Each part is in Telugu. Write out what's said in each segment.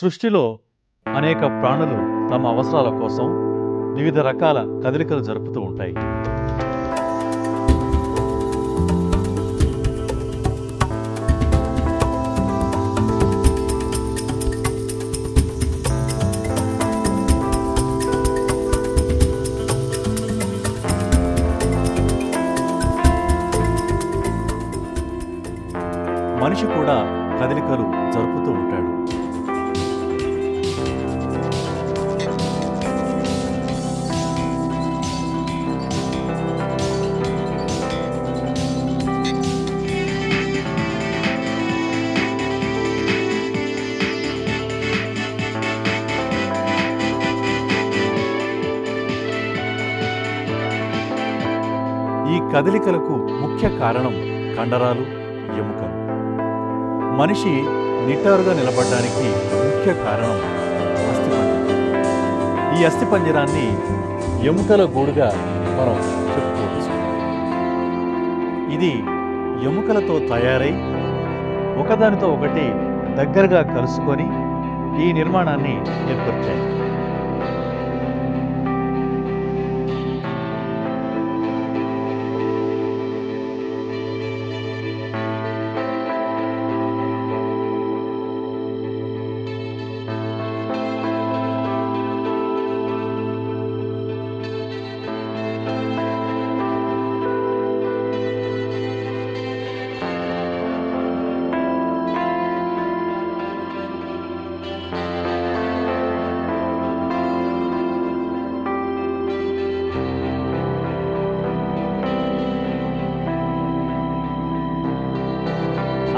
సృష్టిలో అనేక ప్రాణులు తమ అవసరాల కోసం వివిధ రకాల కదలికలు జరుపుతూ ఉంటాయి. మనిషి కూడా కదలికలు జరుపుతూ ఉంటాడు. ఈ కదలికలకు ముఖ్య కారణం కండరాలు, ఎముకలు. మనిషి నిటారుగా నిలబడడానికి ముఖ్య కారణం అస్థిపంజరం. ఈ అస్థిపంజరాన్ని ఎముకల గూడుగా మనం చెప్పుకోవచ్చు. ఇది ఎముకలతో తయారై ఒకదానితో ఒకటి దగ్గరగా కలుసుకొని ఈ నిర్మాణాన్ని ఏర్పరిచాయి.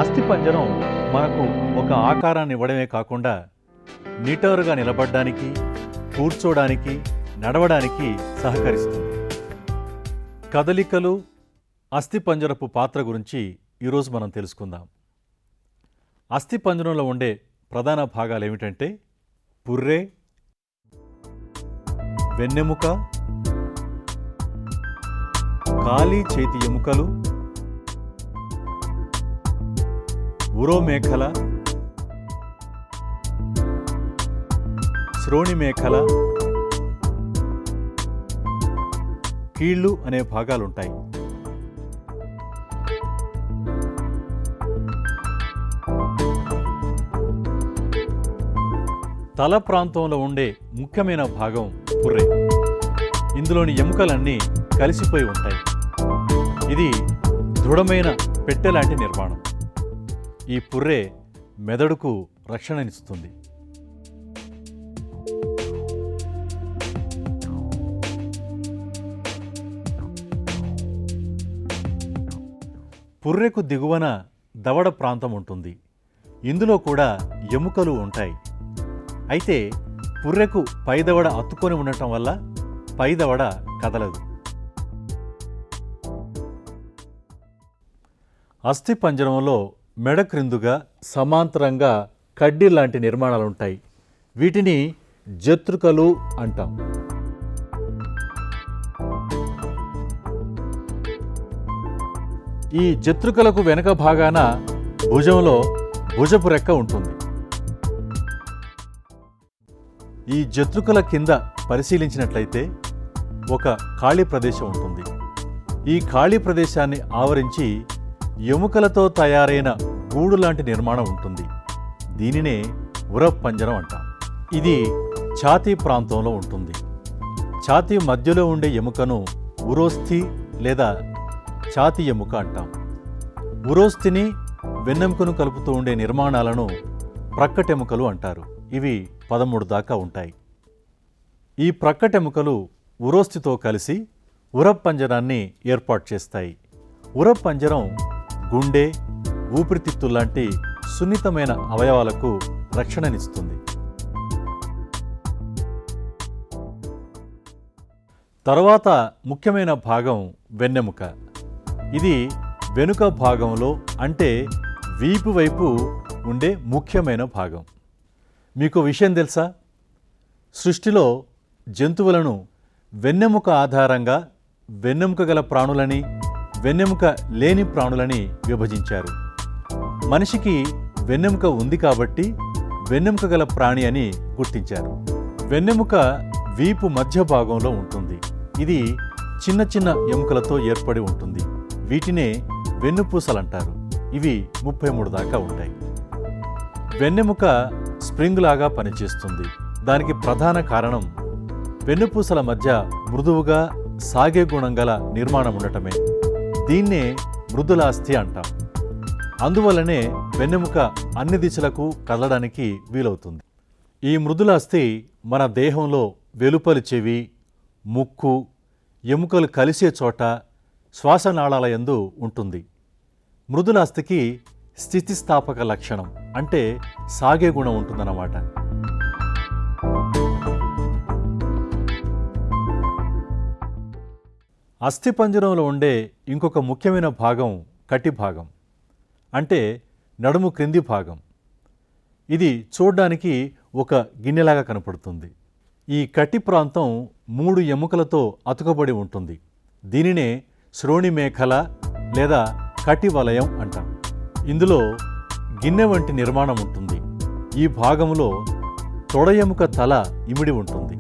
అస్థిపంజరం మనకు ఒక ఆకారాన్ని ఇవ్వడమే కాకుండా నిటారుగా నిలబడడానికి, కూర్చోడానికి, నడవడానికి సహకరిస్తుంది. కదలికలు, అస్థిపంజరపు పాత్ర గురించి ఈరోజు మనం తెలుసుకుందాం. అస్థిపంజరంలో ఉండే ప్రధాన భాగాలు ఏమిటంటే పుర్రె, వెన్నెముక, కాలి చేతి ఎముకలు, ఉరోమేఖల, శ్రోణిమేఖల, కీళ్ళు అనే భాగాలుంటాయి. తల ప్రాంతంలో ఉండే ముఖ్యమైన భాగం పుర్రె. ఇందులోని ఎముకలన్నీ కలిసిపోయి ఉంటాయి. ఇది దృఢమైన పెట్టెలాంటి నిర్మాణం. ఈ పుర్రె మెదడుకు రక్షణనిస్తుంది. పుర్రెకు దిగువన దవడ ప్రాంతం ఉంటుంది. ఇందులో కూడా ఎముకలు ఉంటాయి. అయితే పుర్రెకు పైదవడ అతుక్కొని ఉండటం వల్ల పైదవడ కదలదు. అస్థిపంజరంలో మెడ క్రిందుగా సమాంతరంగా కడ్డీ లాంటి నిర్మాణాలుంటాయి. వీటిని జతృకలు అంటాం. ఈ జతృకలకు వెనుక భాగాన భుజంలో భుజపు రెక్క ఉంటుంది. ఈ జతృకల కింద పరిశీలించినట్లయితే ఒక ఖాళీ ప్రదేశం ఉంటుంది. ఈ ఖాళీ ప్రదేశాన్ని ఆవరించి ఎముకలతో తయారైన గూడు లాంటి నిర్మాణం ఉంటుంది. దీనినే ఉరప్పంజరం అంటాం. ఇది ఛాతీ ప్రాంతంలో ఉంటుంది. ఛాతీ మధ్యలో ఉండే ఎముకను ఉరోస్థి లేదా ఛాతీ ఎముక అంటాం. ఉరోస్థిని, వెన్నెముకను కలుపుతూ ఉండే నిర్మాణాలను ప్రక్కటెముకలు అంటారు. ఇవి 13 దాకా ఉంటాయి. ఈ ప్రక్కటెముకలు ఉరోస్థితో కలిసి ఉరప్పంజరాన్ని ఏర్పాటు చేస్తాయి. ఉరప్పంజరం గుండె, ఊపిరితిత్తుల్లాంటి సున్నితమైన అవయవాలకు రక్షణనిస్తుంది. తరువాత ముఖ్యమైన భాగం వెన్నెముక. ఇది వెనుక భాగంలో అంటే వీపు వైపు ఉండే ముఖ్యమైన భాగం. మీకు విషయం తెలుసా? సృష్టిలో జంతువులను వెన్నెముక ఆధారంగా వెన్నెముక గల ప్రాణులని, వెన్నెముక లేని ప్రాణులని విభజించారు. మనిషికి వెన్నెముక ఉంది కాబట్టి వెన్నెముక గల ప్రాణి అని గుర్తించారు. వెన్నెముక వీపు మధ్య భాగంలో ఉంటుంది. ఇది చిన్న చిన్న ఎముకలతో ఏర్పడి ఉంటుంది. వీటినే వెన్నుపూసలంటారు. ఇవి 33 దాకా ఉంటాయి. వెన్నెముక స్ప్రింగ్ లాగా పనిచేస్తుంది. దానికి ప్రధాన కారణం వెన్నుపూసల మధ్య మృదువుగా సాగే గుణం గల నిర్మాణం ఉండటమే. దీన్నే మృదులాస్థి అంటాం. అందువల్లనే వెన్నెముక అన్ని దిశలకు కదలడానికి వీలవుతుంది. ఈ మృదులాస్థి మన దేహంలో వెలుపలి చెవి, ముక్కు, ఎముకలు కలిసే చోట, శ్వాసనాళాల యందు ఉంటుంది. మృదులాస్థికి స్థితిస్థాపక లక్షణం అంటే సాగే గుణం ఉంటుందన్నమాట. అస్థిపంజరంలో ఉండే ఇంకొక ముఖ్యమైన భాగం కటి భాగం అంటే నడుము క్రింది భాగం. ఇది చూడ్డానికి ఒక గిన్నెలాగా కనపడుతుంది. ఈ కటి ప్రాంతం 3 ఎముకలతో అతుకబడి ఉంటుంది. దీనినే శ్రోణి మేఖల లేదా కటి వలయం అంటాం. ఇందులో గిన్నె వంటి నిర్మాణం ఉంటుంది. ఈ భాగంలో తొడ ఎముక తల ఇమిడి ఉంటుంది.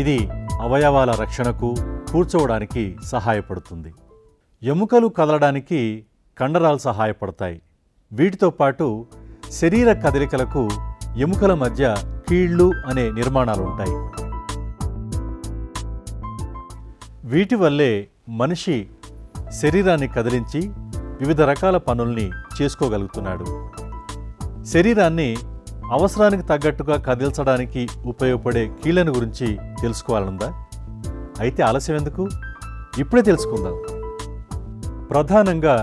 ఇది అవయవాల రక్షణకు, కూర్చోవడానికి సహాయపడుతుంది. ఎముకలు కదలడానికి కండరాలు సహాయపడతాయి. వీటితో పాటు శరీర కదలికలకు ఎముకల మధ్య కీళ్ళు అనే నిర్మాణాలుంటాయి. వీటి వల్లే మనిషి శరీరాన్ని కదిలించి వివిధ రకాల పనుల్ని చేసుకోగలుగుతున్నాడు. శరీరాన్ని అవసరానికి తగ్గట్టుగా కదిల్చడానికి ఉపయోగపడే కీళ్ళను గురించి తెలుసుకోవాలనుందా? అయితే ఆలస్యం ఎందుకు? ఇప్పుడే తెలుసుకుందాం. ప్రధానంగా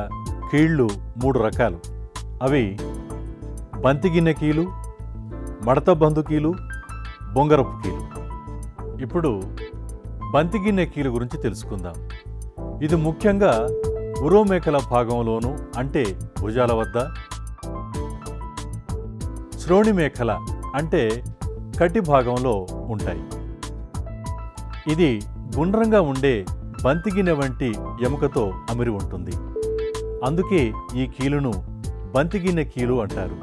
కీళ్ళు 3 రకాలు. అవి బంతిగిన్నె కీలు, మడత బందు కీలు, బొంగరపు కీలు. ఇప్పుడు బంతిగిన్నె కీలు గురించి తెలుసుకుందాం. ఇది ముఖ్యంగా ఉరోమేఖల భాగంలోనూ అంటే భుజాల వద్ద, శ్రోణిమేఖల అంటే కటి భాగంలో ఉంటాయి. ఇది గుండ్రంగా ఉండే బంతిగిన్నె వంటి ఎముకతో అమిరి ఉంటుంది. అందుకే ఈ కీలును బంతిగిన్నె కీలు అంటారు.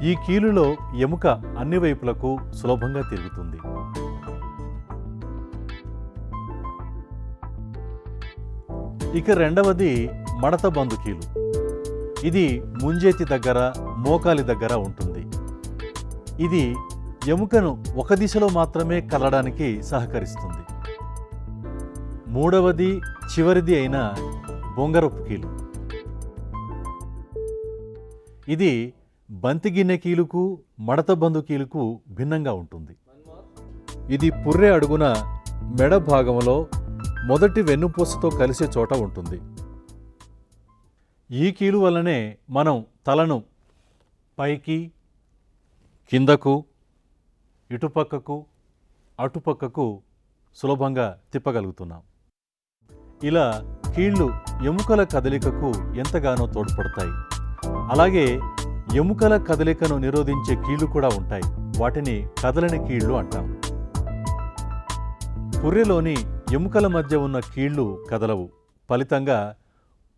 ఈ కీలులో ఎముక అన్ని వైపులకు సులభంగా తిరుగుతుంది. ఇక రెండవది మడత బందు కీలు. ఇది ముంజేతి దగ్గర, మోకాలి దగ్గర ఉంటుంది. ఇది ఎముకను ఒక దిశలో మాత్రమే కదలడానికి సహకరిస్తుంది. మూడవది, చివరిది అయిన బొంగరపు కీలు. ఇది బంతిగిన్నె కీలుకు, మడత బందు కీలుకు భిన్నంగా ఉంటుంది. ఇది పుర్రె అడుగున మెడ భాగంలో మొదటి వెన్నుపూసతో కలిసే చోట ఉంటుంది. ఈ కీలు వల్లనే మనం తలను పైకి, కిందకు, ఇటుపక్కకు, అటుపక్కకు సులభంగా తిప్పగలుగుతున్నాం. ఇలా కీళ్ళు ఎముకల కదలికకు ఎంతగానో తోడ్పడతాయి. అలాగే ఎముకల కదలికను నిరోధించే కీళ్ళు కూడా ఉంటాయి. వాటిని కదలని కీళ్ళు అంటాం. పుర్రెలోని ఎముకల మధ్య ఉన్న కీళ్ళు కదలవు. ఫలితంగా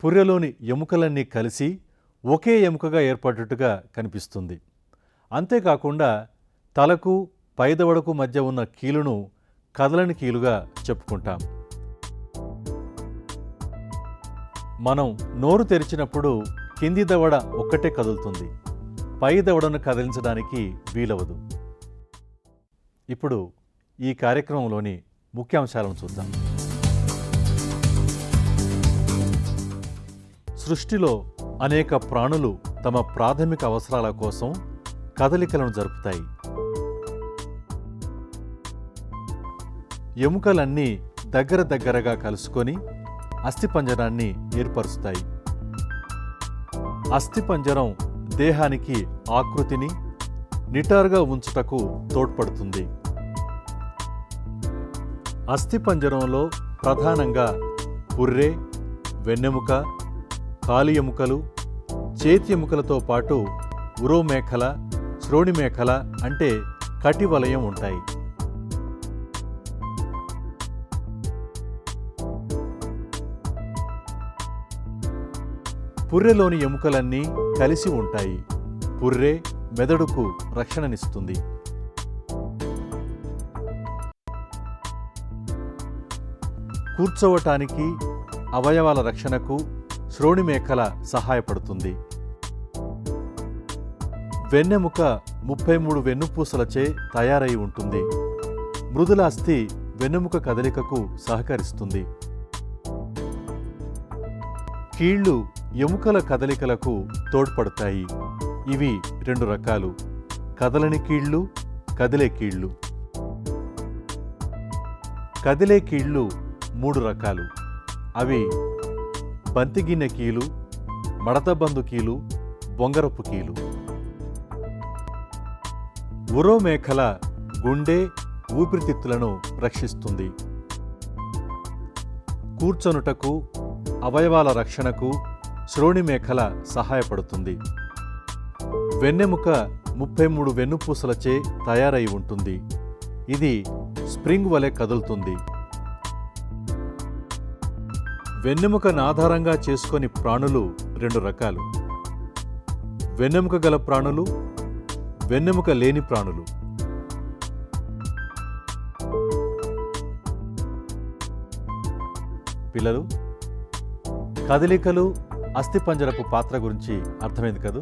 పుర్రెలోని ఎముకలన్నీ కలిసి ఒకే ఎముకగా ఏర్పడ్డట్టుగా కనిపిస్తుంది. అంతేకాకుండా తలకు, పైదవడకు మధ్య ఉన్న కీలును కదలని కీలుగా చెప్పుకుంటాం. మనం నోరు తెరిచినప్పుడు కింది దవడ ఒక్కటే కదులుతుంది. పై దవడను కదిలించడానికి వీలవదు. ఇప్పుడు ఈ కార్యక్రమంలోని ముఖ్యాంశాలను చూద్దాం. సృష్టిలో అనేక ప్రాణులు తమ ప్రాథమిక అవసరాల కోసం కదలికలను జరుపుతాయి. ఎముకలన్నీ దగ్గరగా కలుసుకొని అస్థిపంజరాన్ని ఏర్పరుస్తాయి. అస్థిపంజరం దేహానికి ఆకృతిని నిటారుగా ఉంచుటకు తోడ్పడుతుంది. అస్థిపంజరంలో ప్రధానంగా పుర్రె, వెన్నెముక, కాలి ఎముకలు, చేతి ఎముకలతో పాటు ఉరోమేఖల, శ్రోణిమేఖల అంటే కటి వలయం ఉంటాయి. పుర్రెలోని ఎముకలన్నీ కలిసి ఉంటాయి. పుర్రె, మెదడుకు రక్షణనిస్తుంది. కూర్చోవటానికి, అవయవాల రక్షణకు శ్రోణిమేఖల సహాయపడుతుంది. వెన్నెముక 33 వెన్నుపూసలచే తయారై ఉంటుంది. మృదుల అస్థి వెన్నెముక కదలికకు సహకరిస్తుంది. కీళ్ళు ఎముకల కదలికలకు తోడ్పడతాయి. ఇవి 2 రకాలు: కదలని కీళ్ళు, కదిలే కీళ్ళు. కదిలే కీళ్ళు 3 రకాలు. అవి బంతిగిన్నె కీలు, మడతబందు కీలు, బొంగరపు కీలు. ఉరోమేఖల గుండె, ఊపిరితిత్తులను రక్షిస్తుంది. కూర్చొనుటకు, అవయవాల రక్షణకు శ్రోణిమేఖల సహాయపడుతుంది. వెన్నెముక 33 వెన్నుపూసలచే తయారై ఉంటుంది. ఇది స్ప్రింగ్ వలె కదులుతుంది. వెన్నెముకను ఆధారంగా చేసుకొని ప్రాణులు 2 రకాలు: వెన్నెముక గల ప్రాణులు, వెన్నెముక లేని ప్రాణులు. పిల్లలు, కదలికలు, అస్థిపంజరపు పాత్ర గురించి అర్థమైంది కదూ?